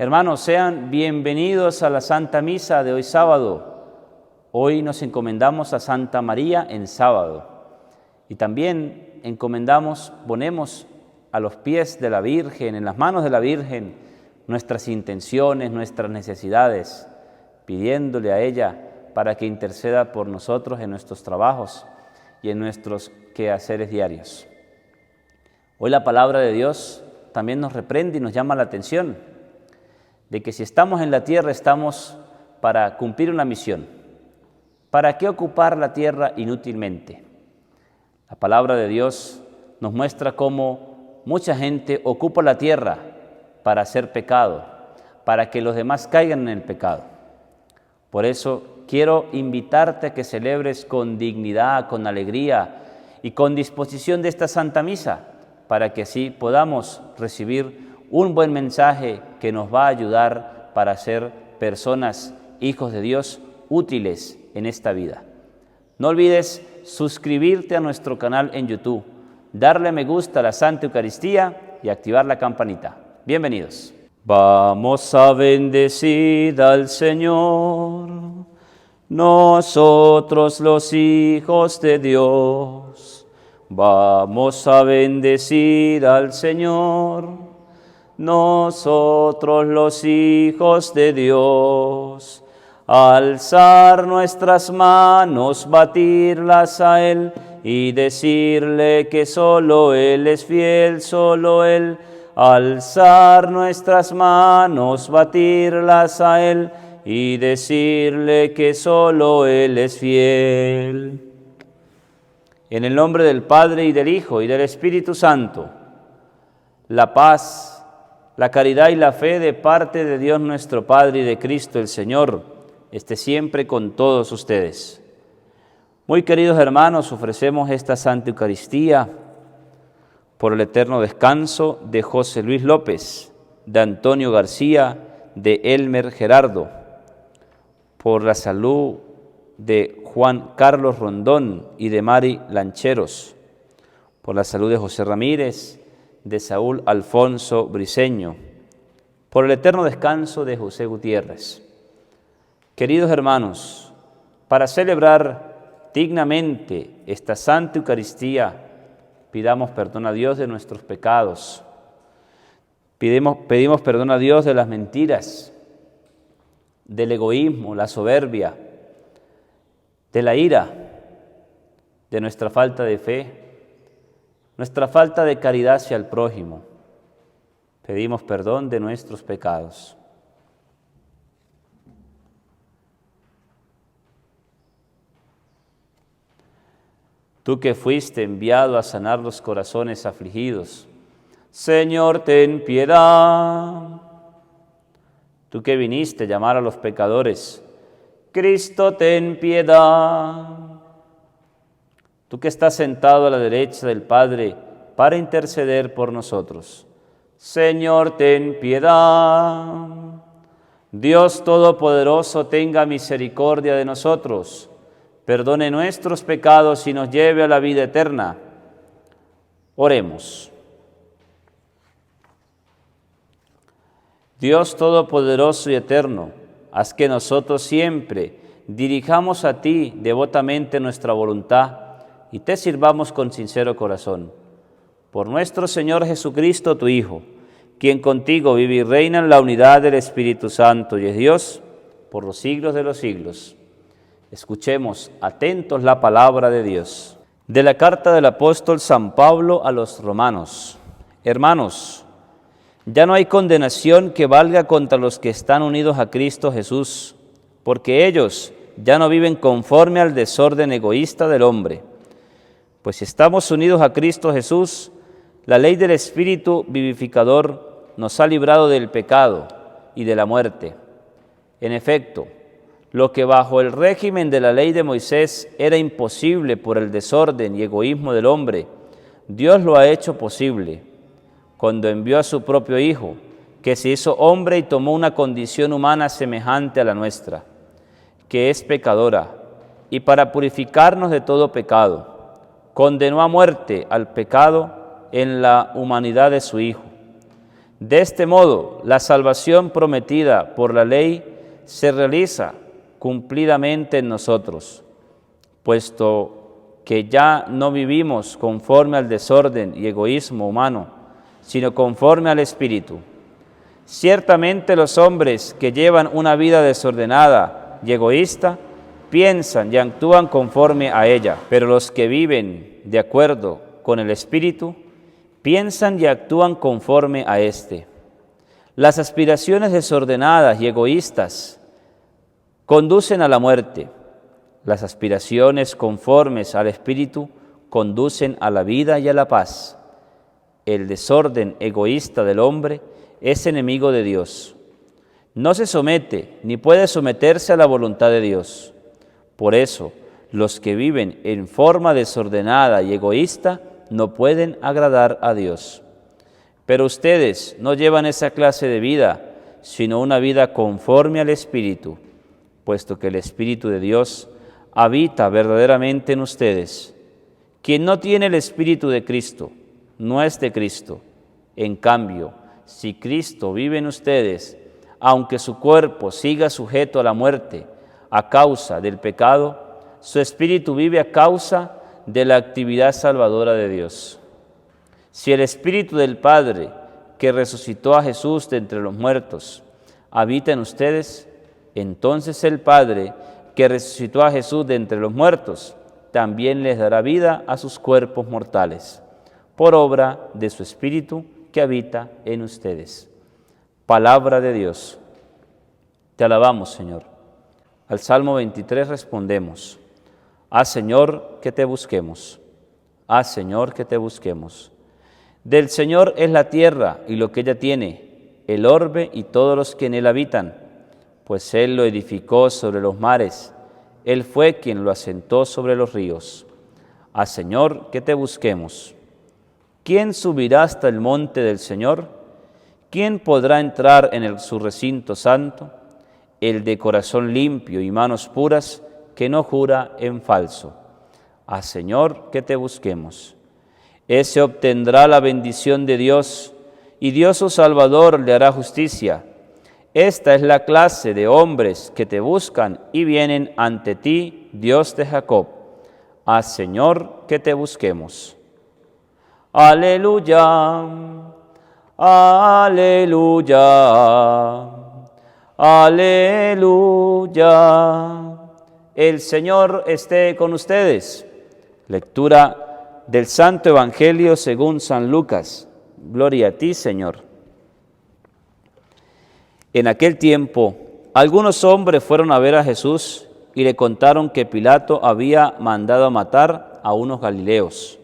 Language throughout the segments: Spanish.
Hermanos, sean bienvenidos a la Santa Misa de hoy sábado. Hoy nos encomendamos a Santa María en sábado. Y también ponemos a los pies de la Virgen, en las manos de la Virgen, nuestras intenciones, nuestras necesidades, pidiéndole a ella para que interceda por nosotros en nuestros trabajos y en nuestros quehaceres diarios. Hoy la palabra de Dios también nos reprende y nos llama la atención de que si estamos en la tierra estamos para cumplir una misión. ¿Para qué ocupar la tierra inútilmente? La palabra de Dios nos muestra cómo mucha gente ocupa la tierra para hacer pecado, para que los demás caigan en el pecado. Por eso quiero invitarte a que celebres con dignidad, con alegría y con disposición de esta Santa Misa, para que así podamos recibir un buen mensaje que nos va a ayudar para ser personas, hijos de Dios, útiles en esta vida. No olvides suscribirte a nuestro canal en YouTube, darle me gusta a la Santa Eucaristía y activar la campanita. Bienvenidos. Vamos a bendecir al Señor, nosotros los hijos de Dios. Vamos a bendecir al Señor, nosotros los hijos de Dios. Alzar nuestras manos, batirlas a Él y decirle que solo Él es fiel, solo Él. Alzar nuestras manos, batirlas a Él y decirle que solo Él es fiel. En el nombre del Padre y del Hijo y del Espíritu Santo, la paz, la caridad y la fe de parte de Dios nuestro Padre y de Cristo el Señor esté siempre con todos ustedes. Muy queridos hermanos, ofrecemos esta Santa Eucaristía por el eterno descanso de José Luis López, de Antonio García, de Elmer Gerardo, por la salud de Juan Carlos Rondón y de Mari Lancheros, por la salud de José Ramírez, de Saúl Alfonso Briceño, por el eterno descanso de José Gutiérrez. Queridos hermanos, para celebrar dignamente esta Santa Eucaristía, pidamos perdón a Dios de nuestros pecados, pedimos perdón a Dios de las mentiras, del egoísmo, la soberbia, de la ira, de nuestra falta de fe, nuestra falta de caridad hacia el prójimo. Pedimos perdón de nuestros pecados. Tú que fuiste enviado a sanar los corazones afligidos, Señor, ten piedad. Tú que viniste a llamar a los pecadores, Cristo, ten piedad. Tú que estás sentado a la derecha del Padre para interceder por nosotros, Señor, ten piedad. Dios Todopoderoso, tenga misericordia de nosotros, perdone nuestros pecados y nos lleve a la vida eterna. Oremos. Dios Todopoderoso y eterno, haz que nosotros siempre dirijamos a ti devotamente nuestra voluntad y te sirvamos con sincero corazón. Por nuestro Señor Jesucristo, tu Hijo, quien contigo vive y reina en la unidad del Espíritu Santo y es Dios por los siglos de los siglos. Escuchemos atentos la palabra de Dios. De la carta del apóstol San Pablo a los romanos. Hermanos, ya no hay condenación que valga contra los que están unidos a Cristo Jesús, porque ellos ya no viven conforme al desorden egoísta del hombre. Pues si estamos unidos a Cristo Jesús, la ley del Espíritu vivificador nos ha librado del pecado y de la muerte. En efecto, lo que bajo el régimen de la ley de Moisés era imposible por el desorden y egoísmo del hombre, Dios lo ha hecho posible, cuando envió a su propio Hijo, que se hizo hombre y tomó una condición humana semejante a la nuestra, que es pecadora, y para purificarnos de todo pecado, condenó a muerte al pecado en la humanidad de su Hijo. De este modo, la salvación prometida por la ley se realiza cumplidamente en nosotros, puesto que ya no vivimos conforme al desorden y egoísmo humano, sino conforme al Espíritu. Ciertamente los hombres que llevan una vida desordenada y egoísta piensan y actúan conforme a ella, pero los que viven de acuerdo con el Espíritu piensan y actúan conforme a éste. Las aspiraciones desordenadas y egoístas conducen a la muerte. Las aspiraciones conformes al Espíritu conducen a la vida y a la paz. El desorden egoísta del hombre es enemigo de Dios. No se somete ni puede someterse a la voluntad de Dios. Por eso, los que viven en forma desordenada y egoísta no pueden agradar a Dios. Pero ustedes no llevan esa clase de vida, sino una vida conforme al Espíritu, puesto que el Espíritu de Dios habita verdaderamente en ustedes. Quien no tiene el Espíritu de Cristo, no es de Cristo. En cambio, si Cristo vive en ustedes, aunque su cuerpo siga sujeto a la muerte a causa del pecado, su Espíritu vive a causa de la actividad salvadora de Dios. Si el Espíritu del Padre, que resucitó a Jesús de entre los muertos, habita en ustedes, entonces el Padre, que resucitó a Jesús de entre los muertos, también les dará vida a sus cuerpos mortales, por obra de su Espíritu que habita en ustedes. Palabra de Dios. Te alabamos, Señor. Al Salmo 23 respondemos: Ah, Señor, que te busquemos. Ah, Señor, que te busquemos. Del Señor es la tierra y lo que ella tiene, el orbe y todos los que en él habitan, pues Él lo edificó sobre los mares, Él fue quien lo asentó sobre los ríos. Ah, Señor, que te busquemos. ¿Quién subirá hasta el monte del Señor? ¿Quién podrá entrar en su recinto santo? El de corazón limpio y manos puras, que no jura en falso. Ah, Señor, que te busquemos. Ese obtendrá la bendición de Dios, y Dios su Salvador le hará justicia. Esta es la clase de hombres que te buscan y vienen ante ti, Dios de Jacob. Ah, Señor, que te busquemos. Aleluya, aleluya, aleluya. El Señor esté con ustedes. Lectura del Santo Evangelio según San Lucas. Gloria a ti, Señor. En aquel tiempo, algunos hombres fueron a ver a Jesús y le contaron que Pilato había mandado matar a unos galileos.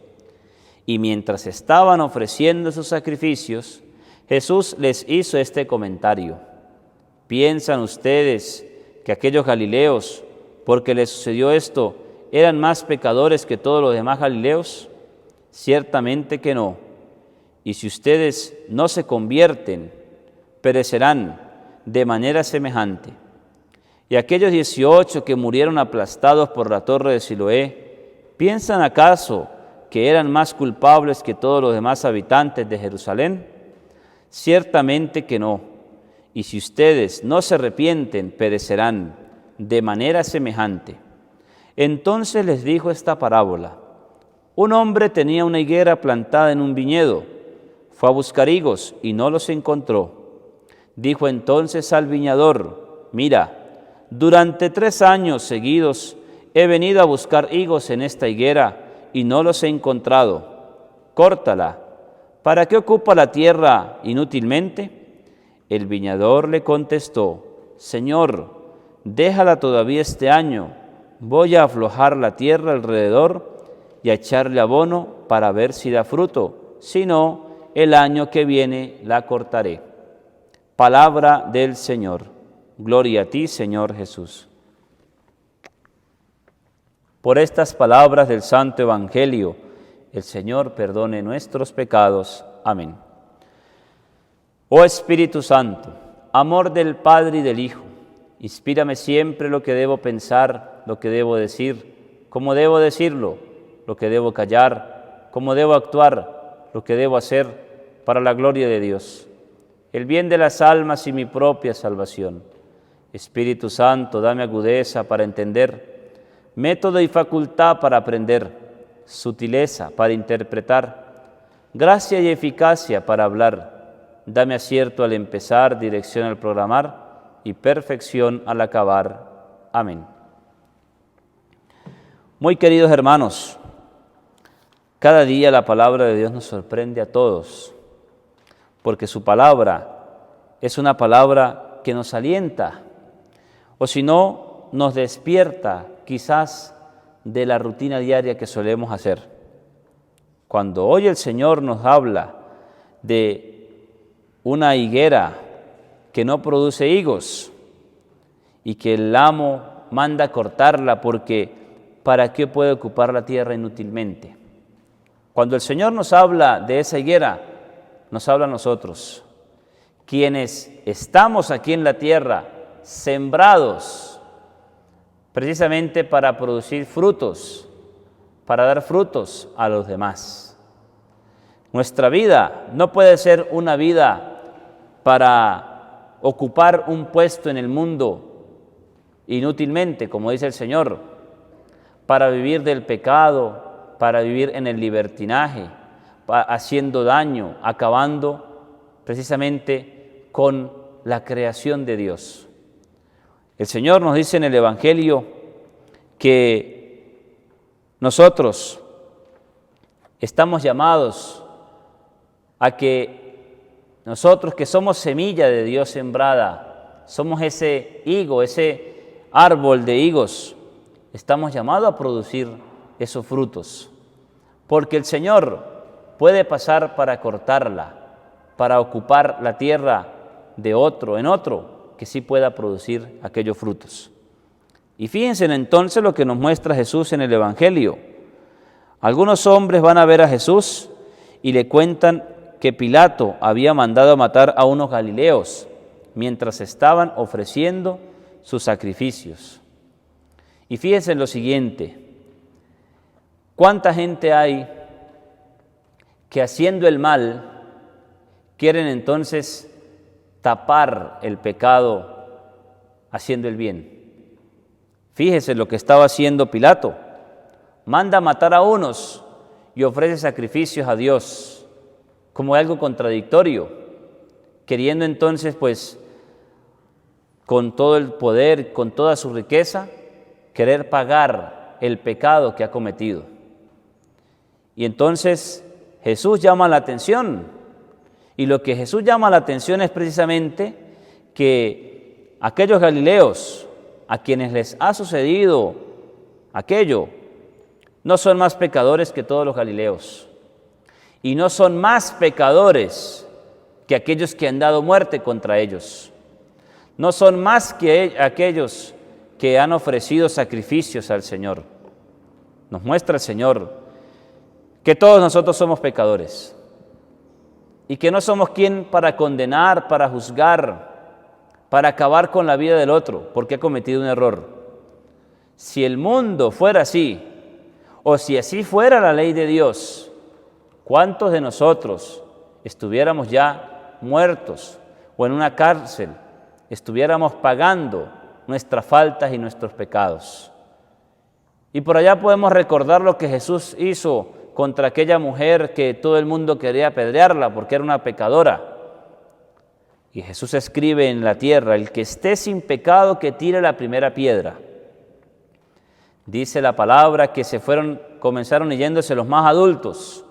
Y mientras estaban ofreciendo sus sacrificios, Jesús les hizo este comentario: ¿piensan ustedes que aquellos galileos, porque les sucedió esto, eran más pecadores que todos los demás galileos? Ciertamente que no. Y si ustedes no se convierten, perecerán de manera semejante. Y aquellos 18 que murieron aplastados por la torre de Siloé, ¿piensan acaso que eran más culpables que todos los demás habitantes de Jerusalén? Ciertamente que no. Y si ustedes no se arrepienten, perecerán de manera semejante. Entonces les dijo esta parábola: un hombre tenía una higuera plantada en un viñedo. Fue a buscar higos y no los encontró. Dijo entonces al viñador: mira, durante 3 años seguidos he venido a buscar higos en esta higuera y no los he encontrado. Córtala. ¿Para qué ocupa la tierra inútilmente? El viñador le contestó: Señor, déjala todavía este año. Voy a aflojar la tierra alrededor y a echarle abono para ver si da fruto. Si no, el año que viene la cortaré. Palabra del Señor. Gloria a ti, Señor Jesús. Por estas palabras del Santo Evangelio, el Señor perdone nuestros pecados. Amén. Oh Espíritu Santo, amor del Padre y del Hijo, inspírame siempre lo que debo pensar, lo que debo decir, cómo debo decirlo, lo que debo callar, cómo debo actuar, lo que debo hacer, para la gloria de Dios. el bien de las almas y mi propia salvación. Espíritu Santo, dame agudeza para entender, método y facultad para aprender, sutileza para interpretar, gracia y eficacia para hablar. Dame acierto al empezar, dirección al programar y perfección al acabar. Amén. Muy queridos hermanos, cada día la palabra de Dios nos sorprende a todos, porque su palabra es una palabra que nos alienta, o si no, nos despierta quizás de la rutina diaria que solemos hacer. Cuando hoy el Señor nos habla de una higuera que no produce higos y que el amo manda cortarla porque ¿para qué puede ocupar la tierra inútilmente? Cuando el Señor nos habla de esa higuera, nos habla a nosotros, quienes estamos aquí en la tierra, sembrados, precisamente para producir frutos, para dar frutos a los demás. Nuestra vida no puede ser una vida para ocupar un puesto en el mundo inútilmente, como dice el Señor, para vivir del pecado, para vivir en el libertinaje, haciendo daño, acabando precisamente con la creación de Dios. El Señor nos dice en el Evangelio que nosotros estamos llamados a que nosotros que somos semilla de Dios sembrada, somos ese higo, ese árbol de higos, estamos llamados a producir esos frutos, porque el Señor puede pasar para cortarla, para ocupar la tierra de otro, en otro, que sí pueda producir aquellos frutos. Y fíjense entonces lo que nos muestra Jesús en el Evangelio. Algunos hombres van a ver a Jesús y le cuentan que Pilato había mandado matar a unos galileos mientras estaban ofreciendo sus sacrificios. Y fíjense en lo siguiente, ¿cuánta gente hay que haciendo el mal quieren entonces tapar el pecado haciendo el bien? Fíjese lo que estaba haciendo Pilato, manda matar a unos y ofrece sacrificios a Dios, como algo contradictorio, queriendo entonces pues con todo el poder, con toda su riqueza, querer pagar el pecado que ha cometido. Y entonces Jesús llama la atención, y lo que Jesús llama la atención es precisamente que aquellos galileos a quienes les ha sucedido aquello, no son más pecadores que todos los galileos, y no son más pecadores que aquellos que han dado muerte contra ellos, no son más que aquellos que han ofrecido sacrificios al Señor. Nos muestra el Señor que todos nosotros somos pecadores y que no somos quien para condenar, para juzgar, para acabar con la vida del otro, porque ha cometido un error. Si el mundo fuera así, o si así fuera la ley de Dios, ¿cuántos de nosotros estuviéramos ya muertos o en una cárcel, estuviéramos pagando nuestras faltas y nuestros pecados? Y por allá podemos recordar lo que Jesús hizo contra aquella mujer que todo el mundo quería apedrearla porque era una pecadora. Y Jesús escribe en la tierra: el que esté sin pecado que tire la primera piedra. Dice la palabra que comenzaron yéndose los más adultos,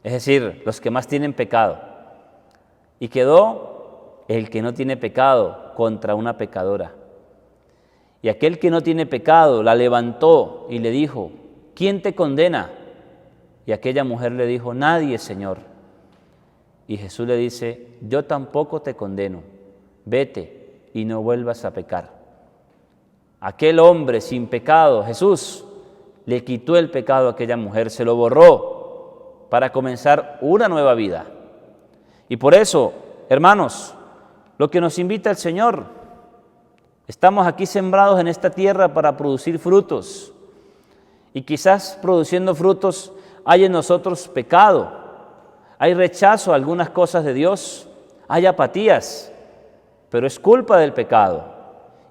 es decir, los que más tienen pecado. Y quedó el que no tiene pecado contra una pecadora. Y aquel que no tiene pecado la levantó y le dijo: ¿quién te condena? Y aquella mujer le dijo: nadie, Señor. Y Jesús le dice: yo tampoco te condeno, vete y no vuelvas a pecar. Aquel hombre sin pecado, Jesús le quitó el pecado a aquella mujer, se lo borró para comenzar una nueva vida. Y por eso, hermanos, lo que nos invita el Señor, estamos aquí sembrados en esta tierra para producir frutos. Y quizás produciendo frutos hay en nosotros pecado, hay rechazo a algunas cosas de Dios, hay apatías, pero es culpa del pecado.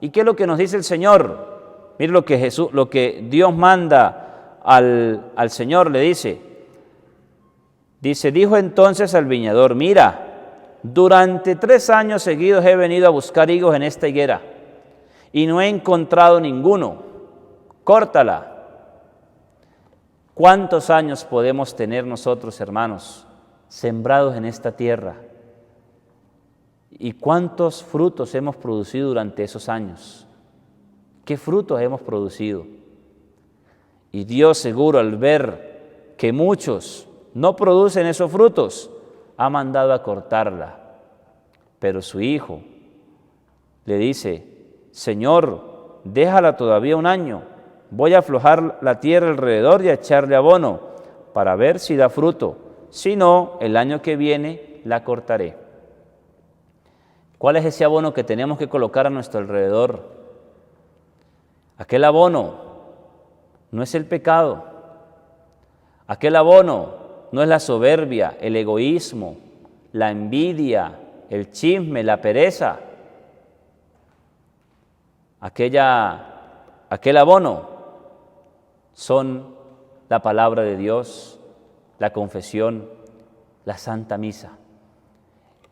¿Y qué es lo que nos dice el Señor? Mire lo que Dios manda al Señor, le dice, dijo entonces al viñador, mira, durante 3 años seguidos he venido a buscar higos en esta higuera y no he encontrado ninguno. Córtala. ¿Cuántos años podemos tener nosotros, hermanos, sembrados en esta tierra? ¿Y cuántos frutos hemos producido durante esos años? ¿Qué frutos hemos producido? Y Dios, seguro, al ver que muchos no producen esos frutos, ha mandado a cortarla. Pero su hijo le dice, Señor, déjala todavía 1 año, voy a aflojar la tierra alrededor y a echarle abono para ver si da fruto, si no, el año que viene la cortaré. ¿Cuál es ese abono que tenemos que colocar a nuestro alrededor? Aquel abono no es el pecado, aquel abono no es la soberbia, el egoísmo, la envidia, el chisme, la pereza. Aquel abono son la palabra de Dios, la confesión, la Santa Misa.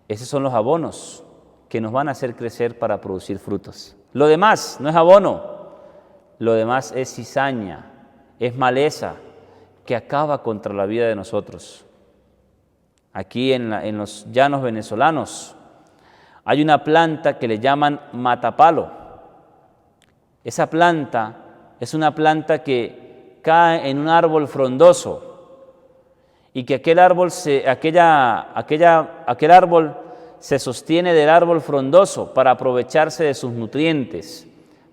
Esos son los abonos que nos van a hacer crecer para producir frutos. Lo demás no es abono, lo demás es cizaña, es maleza, que acaba contra la vida de nosotros. Aquí en los llanos venezolanos hay una planta que le llaman matapalo. Esa planta es una planta que cae en un árbol frondoso y que aquel árbol se sostiene del árbol frondoso para aprovecharse de sus nutrientes,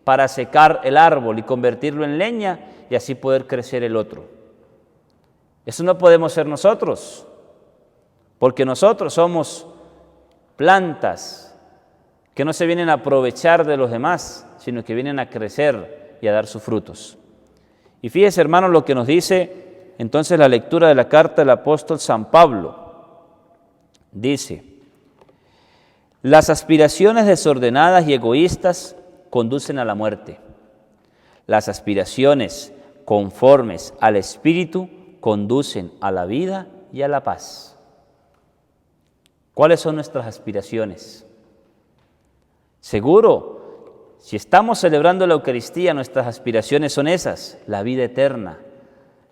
para secar el árbol y convertirlo en leña y así poder crecer el otro. Eso no podemos ser nosotros, porque nosotros somos plantas que no se vienen a aprovechar de los demás, sino que vienen a crecer y a dar sus frutos. Y fíjese, hermanos, lo que nos dice entonces la lectura de la carta del apóstol San Pablo. Dice, las aspiraciones desordenadas y egoístas conducen a la muerte. Las aspiraciones conformes al Espíritu conducen a la vida y a la paz. ¿Cuáles son nuestras aspiraciones? Seguro, si estamos celebrando la Eucaristía, nuestras aspiraciones son esas, la vida eterna,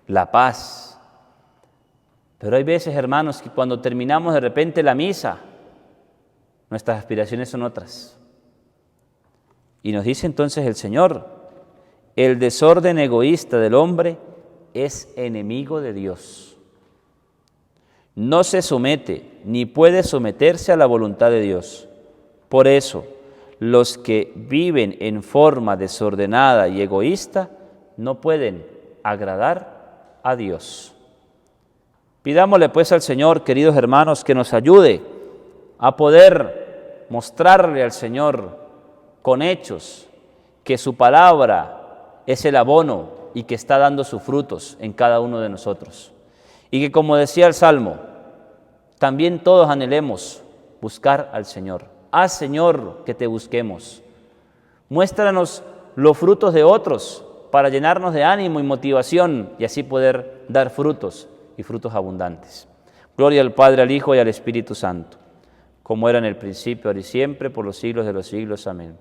la paz. Pero hay veces, hermanos, que cuando terminamos de repente la misa, nuestras aspiraciones son otras. Y nos dice entonces el Señor, el desorden egoísta del hombre es enemigo de Dios. No se somete ni puede someterse a la voluntad de Dios. Por eso, los que viven en forma desordenada y egoísta no pueden agradar a Dios. Pidámosle pues al Señor, queridos hermanos, que nos ayude a poder mostrarle al Señor con hechos que su palabra es el abono y que está dando sus frutos en cada uno de nosotros. Y que, como decía el Salmo, también todos anhelemos buscar al Señor. Haz, Señor, que te busquemos. Muéstranos los frutos de otros para llenarnos de ánimo y motivación y así poder dar frutos y frutos abundantes. Gloria al Padre, al Hijo y al Espíritu Santo, como era en el principio, ahora y siempre, por los siglos de los siglos. Amén.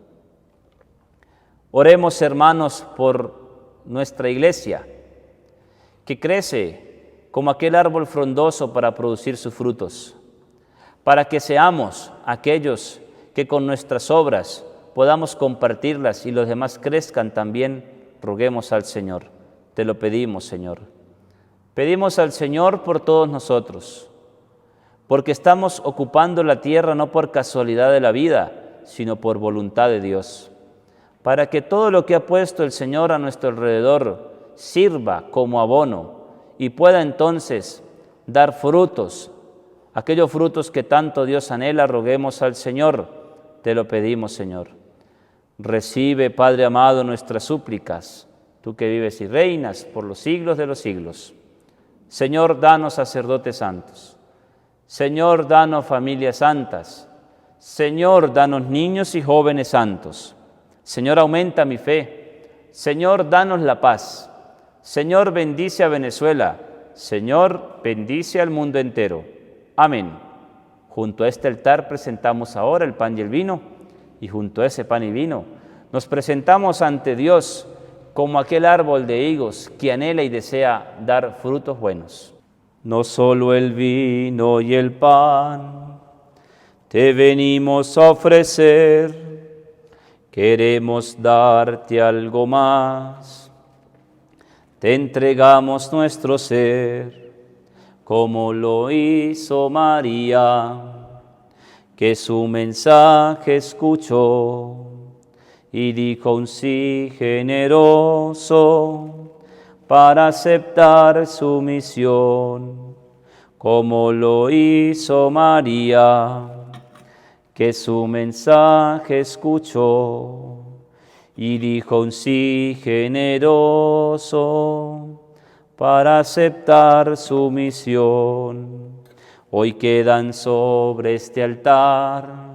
Oremos, hermanos, por nuestra iglesia, que crece como aquel árbol frondoso para producir sus frutos, para que seamos aquellos que con nuestras obras podamos compartirlas y los demás crezcan también. Roguemos al Señor. Te lo pedimos, Señor. Pedimos al Señor por todos nosotros, porque estamos ocupando la tierra no por casualidad de la vida, sino por voluntad de Dios, para que todo lo que ha puesto el Señor a nuestro alrededor sirva como abono y pueda entonces dar frutos, aquellos frutos que tanto Dios anhela. Roguemos al Señor, te lo pedimos, Señor. Recibe, Padre amado, nuestras súplicas, tú que vives y reinas por los siglos de los siglos. Señor, danos sacerdotes santos. Señor, danos familias santas. Señor, danos niños y jóvenes santos. Señor, aumenta mi fe. Señor, danos la paz. Señor, bendice a Venezuela. Señor, bendice al mundo entero. Amén. Junto a este altar presentamos ahora el pan y el vino, y junto a ese pan y vino nos presentamos ante Dios como aquel árbol de higos que anhela y desea dar frutos buenos. No solo el vino y el pan te venimos a ofrecer, queremos darte algo más. Te entregamos nuestro ser, como lo hizo María, que su mensaje escuchó y dijo un sí generoso para aceptar su misión, como lo hizo María, que su mensaje escuchó y dijo un sí generoso para aceptar su misión. Hoy quedan sobre este altar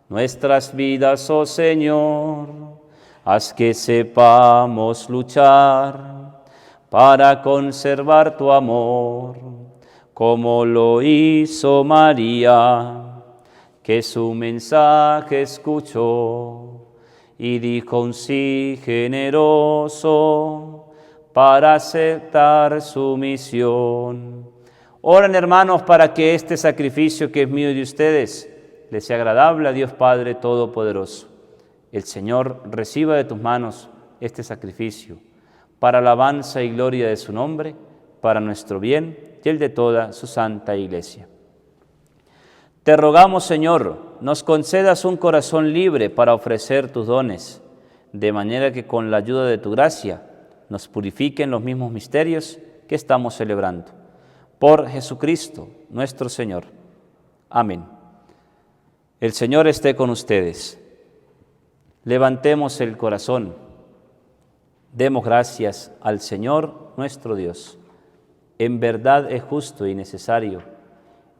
nuestras vidas, oh Señor, haz que sepamos luchar para conservar tu amor, como lo hizo María, que su mensaje escuchó y dijo un sí generoso para aceptar su misión. Oren, hermanos, para que este sacrificio que es mío y de ustedes les sea agradable a Dios Padre Todopoderoso. El Señor reciba de tus manos este sacrificio para alabanza y gloria de su nombre, para nuestro bien y el de toda su santa Iglesia. Te rogamos, Señor, nos concedas un corazón libre para ofrecer tus dones, de manera que con la ayuda de tu gracia nos purifiquen los mismos misterios que estamos celebrando. Por Jesucristo, nuestro Señor. Amén. El Señor esté con ustedes. Levantemos el corazón. Demos gracias al Señor nuestro Dios. En verdad es justo y necesario.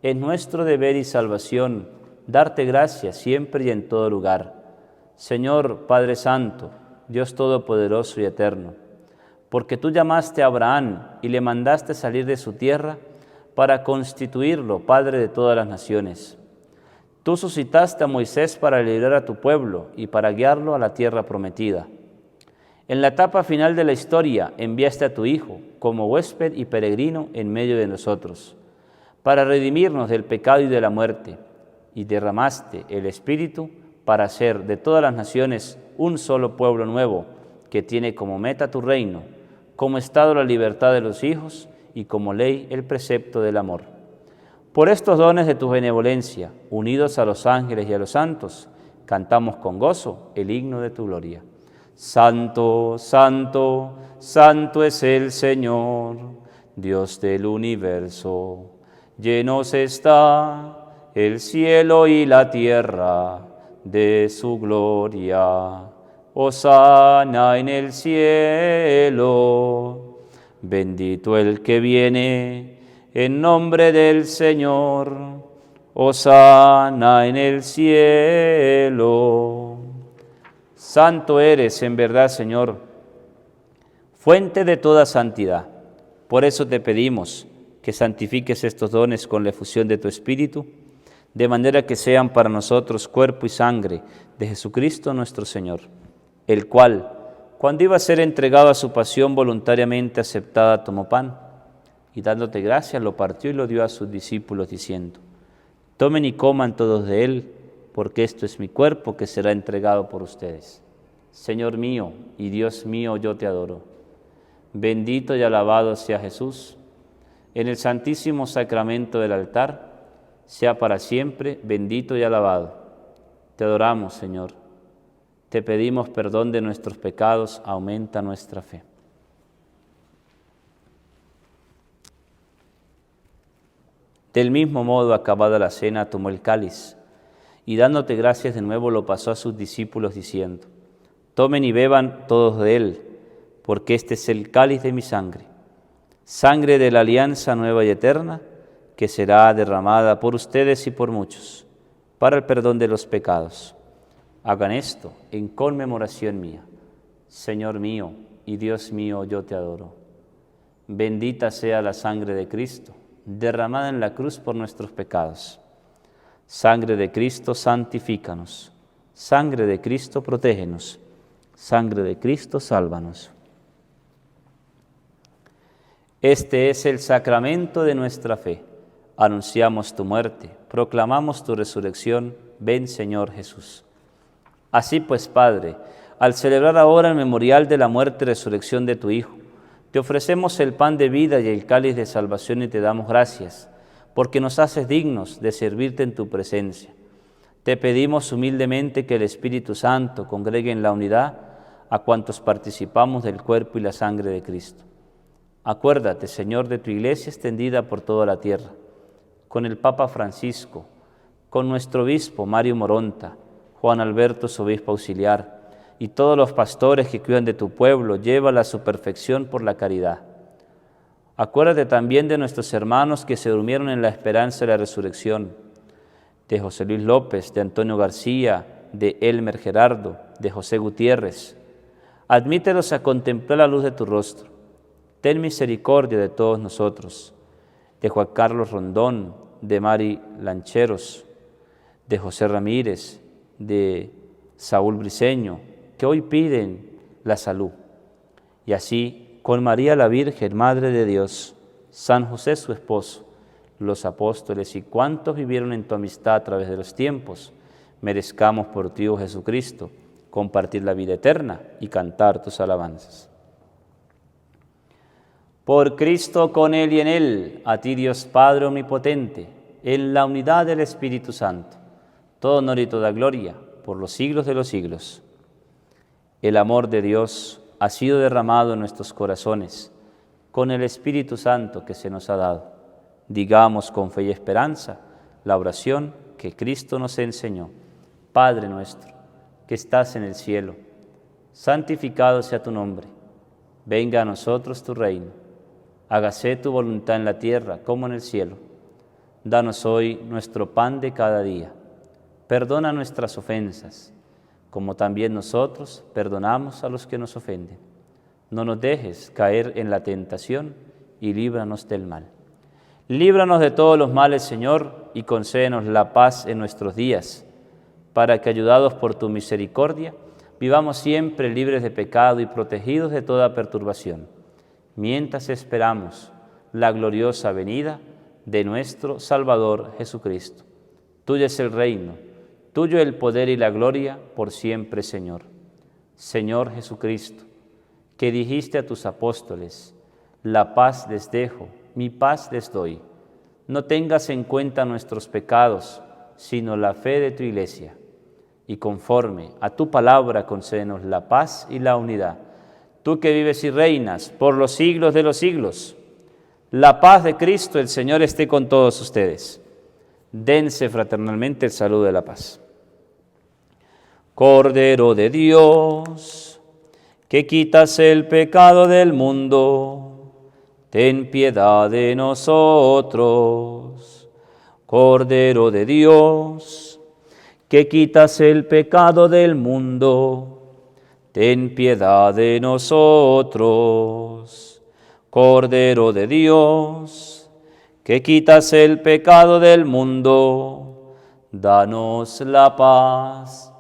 Es nuestro deber y salvación darte gracias siempre y en todo lugar. Señor Padre Santo, Dios Todopoderoso y Eterno, porque tú llamaste a Abraham y le mandaste salir de su tierra para constituirlo Padre de todas las naciones. Tú suscitaste a Moisés para librar a tu pueblo y para guiarlo a la tierra prometida. En la etapa final de la historia enviaste a tu Hijo como huésped y peregrino en medio de nosotros, para redimirnos del pecado y de la muerte, y derramaste el Espíritu para hacer de todas las naciones un solo pueblo nuevo, que tiene como meta tu reino, como estado la libertad de los hijos y como ley el precepto del amor. Por estos dones de tu benevolencia, unidos a los ángeles y a los santos, cantamos con gozo el himno de tu gloria. Santo, santo, santo es el Señor, Dios del universo. Llenos está el cielo y la tierra de su gloria. Hosana en el cielo. Bendito el que viene en nombre del Señor, hosana en el cielo. Santo eres en verdad, Señor, fuente de toda santidad. Por eso te pedimos que santifiques estos dones con la efusión de tu Espíritu, de manera que sean para nosotros cuerpo y sangre de Jesucristo nuestro Señor, el cual, cuando iba a ser entregado a su pasión voluntariamente aceptada, tomó pan, y dándote gracias lo partió y lo dio a sus discípulos, diciendo: tomen y coman todos de él, porque esto es mi cuerpo que será entregado por ustedes. Señor mío y Dios mío, yo te adoro. Bendito y alabado sea Jesús, en el santísimo sacramento del altar, sea para siempre bendito y alabado. Te adoramos, Señor. Te pedimos perdón de nuestros pecados, aumenta nuestra fe. Del mismo modo, acabada la cena, tomó el cáliz y dándote gracias de nuevo lo pasó a sus discípulos diciendo: tomen y beban todos de él, porque este es el cáliz de mi sangre, sangre de la alianza nueva y eterna, que será derramada por ustedes y por muchos para el perdón de los pecados. Hagan esto en conmemoración mía. Señor mío y Dios mío, yo te adoro. Bendita sea la sangre de Cristo, derramada en la cruz por nuestros pecados. Sangre de Cristo, santifícanos. Sangre de Cristo, protégenos. Sangre de Cristo, sálvanos. Este es el sacramento de nuestra fe. Anunciamos tu muerte, proclamamos tu resurrección. Ven, Señor Jesús. Así pues, Padre, al celebrar ahora el memorial de la muerte y resurrección de tu Hijo, te ofrecemos el pan de vida y el cáliz de salvación y te damos gracias, porque nos haces dignos de servirte en tu presencia. Te pedimos humildemente que el Espíritu Santo congregue en la unidad a cuantos participamos del cuerpo y la sangre de Cristo. Acuérdate, Señor, de tu Iglesia extendida por toda la tierra, con el Papa Francisco, con nuestro obispo Mario Moronta, Juan Alberto, su obispo auxiliar, y todos los pastores que cuidan de tu pueblo, llévala a su perfección por la caridad. Acuérdate también de nuestros hermanos que se durmieron en la esperanza de la resurrección, de José Luis López, de Antonio García, de Elmer Gerardo, de José Gutiérrez. Admítelos a contemplar la luz de tu rostro. Ten misericordia de todos nosotros, de Juan Carlos Rondón, de Mari Lancheros, de José Ramírez, de Saúl Briceño, que hoy piden la salud. Y así, con María la Virgen, Madre de Dios, San José su esposo, los apóstoles y cuantos vivieron en tu amistad a través de los tiempos, merezcamos por ti, oh Jesucristo, compartir la vida eterna y cantar tus alabanzas. Por Cristo, con Él y en Él, a ti Dios Padre Omnipotente, en la unidad del Espíritu Santo, todo honor y toda gloria, por los siglos de los siglos. El amor de Dios ha sido derramado en nuestros corazones, con el Espíritu Santo que se nos ha dado. Digamos con fe y esperanza la oración que Cristo nos enseñó. Padre nuestro, que estás en el cielo, santificado sea tu nombre. Venga a nosotros tu reino. Hágase tu voluntad en la tierra como en el cielo. Danos hoy nuestro pan de cada día. Perdona nuestras ofensas, como también nosotros perdonamos a los que nos ofenden. No nos dejes caer en la tentación y líbranos del mal. Líbranos de todos los males, Señor, y concédenos la paz en nuestros días, para que, ayudados por tu misericordia, vivamos siempre libres de pecado y protegidos de toda perturbación, mientras esperamos la gloriosa venida de nuestro Salvador Jesucristo. Tuyo es el reino, tuyo el poder y la gloria por siempre, Señor. Señor Jesucristo, que dijiste a tus apóstoles, la paz les dejo, mi paz les doy. No tengas en cuenta nuestros pecados, sino la fe de tu Iglesia. Y conforme a tu palabra, concédenos la paz y la unidad. Tú que vives y reinas por los siglos de los siglos. La paz de Cristo, el Señor, esté con todos ustedes. Dense fraternalmente el saludo de la paz. Cordero de Dios, que quitas el pecado del mundo, ten piedad de nosotros. Cordero de Dios, que quitas el pecado del mundo, ten piedad de nosotros. Cordero de Dios, que quitas el pecado del mundo, danos la paz.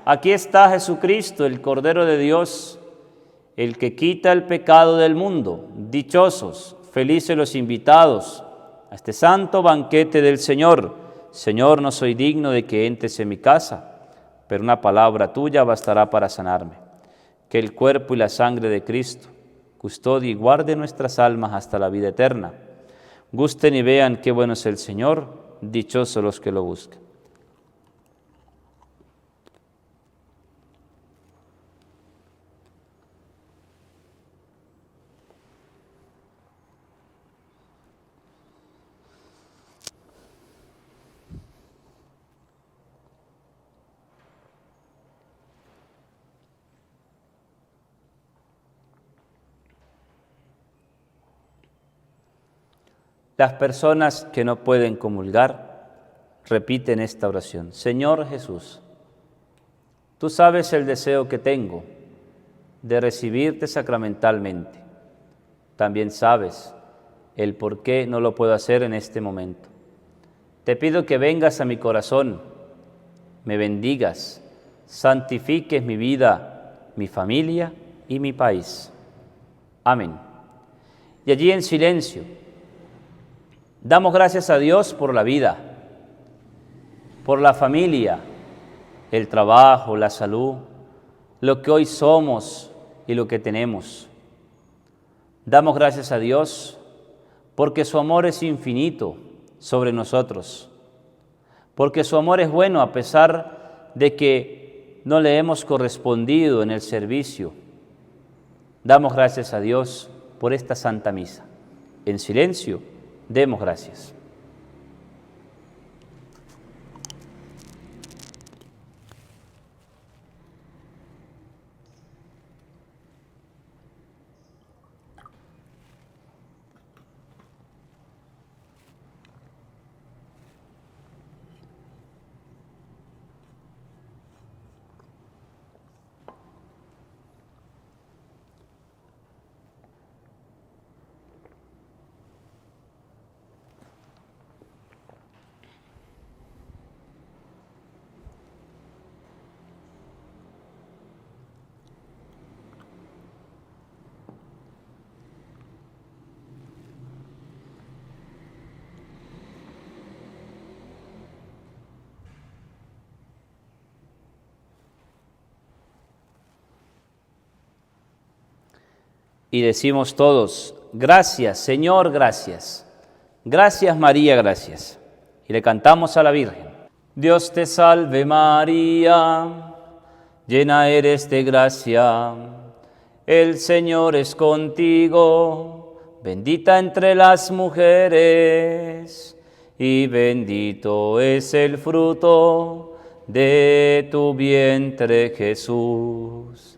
Aquí está Jesucristo, el Cordero de Dios, el que quita el pecado del mundo. Dichosos, felices los invitados a este santo banquete del Señor. Señor, no soy digno de que entres en mi casa, pero una palabra tuya bastará para sanarme. Que el cuerpo y la sangre de Cristo custodie y guarde nuestras almas hasta la vida eterna. Gusten y vean qué bueno es el Señor, dichosos los que lo buscan. Las personas que no pueden comulgar repite en esta oración: Señor Jesús, tú sabes el deseo que tengo de recibirte sacramentalmente. También sabes el por qué no lo puedo hacer en este momento. Te pido que vengas a mi corazón, me bendigas, santifiques mi vida, mi familia y mi país. Amén. Y allí en silencio, damos gracias a Dios por la vida, por la familia, el trabajo, la salud, lo que hoy somos y lo que tenemos. Damos gracias a Dios porque su amor es infinito sobre nosotros, porque su amor es bueno a pesar de que no le hemos correspondido en el servicio. Damos gracias a Dios por esta Santa Misa. En silencio, demos gracias. Y decimos todos: gracias, Señor, gracias. Gracias, María, gracias. Y le cantamos a la Virgen: Dios te salve, María, llena eres de gracia, el Señor es contigo, bendita entre las mujeres, y bendito es el fruto de tu vientre, Jesús.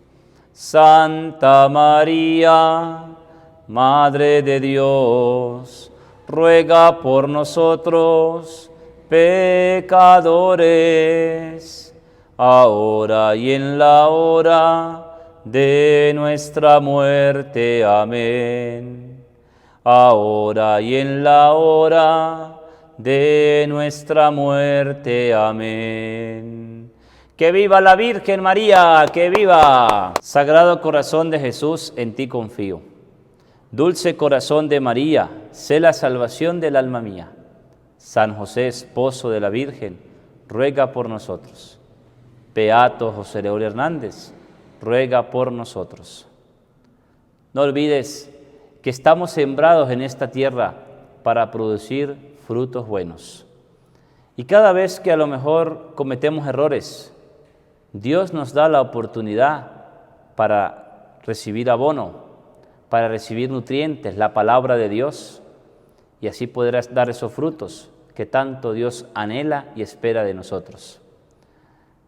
Santa María, Madre de Dios, ruega por nosotros, pecadores, ahora y en la hora de nuestra muerte. Amén. Ahora y en la hora de nuestra muerte. Amén. ¡Que viva la Virgen María! ¡Que viva! Sagrado Corazón de Jesús, en ti confío. Dulce Corazón de María, sé la salvación del alma mía. San José, esposo de la Virgen, ruega por nosotros. Beato José León Hernández, ruega por nosotros. No olvides que estamos sembrados en esta tierra para producir frutos buenos. Y cada vez que a lo mejor cometemos errores, Dios nos da la oportunidad para recibir abono, para recibir nutrientes, la palabra de Dios, y así podrás dar esos frutos que tanto Dios anhela y espera de nosotros.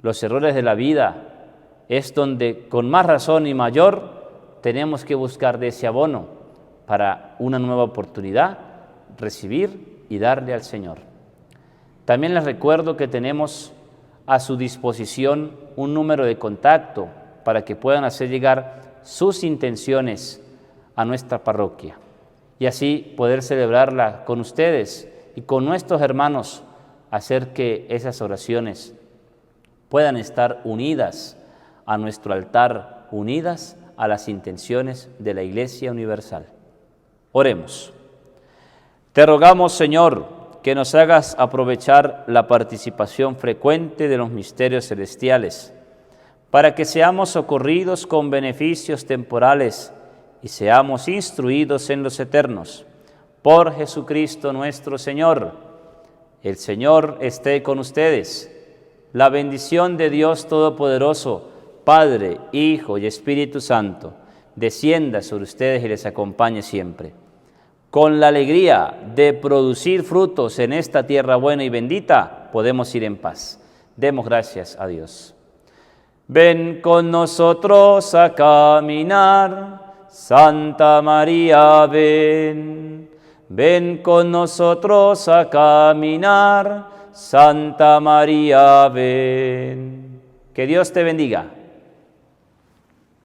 Los errores de la vida es donde con más razón y mayor tenemos que buscar de ese abono para una nueva oportunidad, recibir y darle al Señor. También les recuerdo que tenemos a su disposición un número de contacto para que puedan hacer llegar sus intenciones a nuestra parroquia y así poder celebrarla con ustedes y con nuestros hermanos, hacer que esas oraciones puedan estar unidas a nuestro altar, unidas a las intenciones de la Iglesia Universal. Oremos. Te rogamos, Señor, que nos hagas aprovechar la participación frecuente de los misterios celestiales, para que seamos socorridos con beneficios temporales y seamos instruidos en los eternos. Por Jesucristo nuestro Señor. El Señor esté con ustedes. La bendición de Dios Todopoderoso, Padre, Hijo y Espíritu Santo, descienda sobre ustedes y les acompañe siempre. Con la alegría de producir frutos en esta tierra buena y bendita, podemos ir en paz. Demos gracias a Dios. Ven con nosotros a caminar, Santa María, ven. Ven con nosotros a caminar, Santa María, ven. Que Dios te bendiga.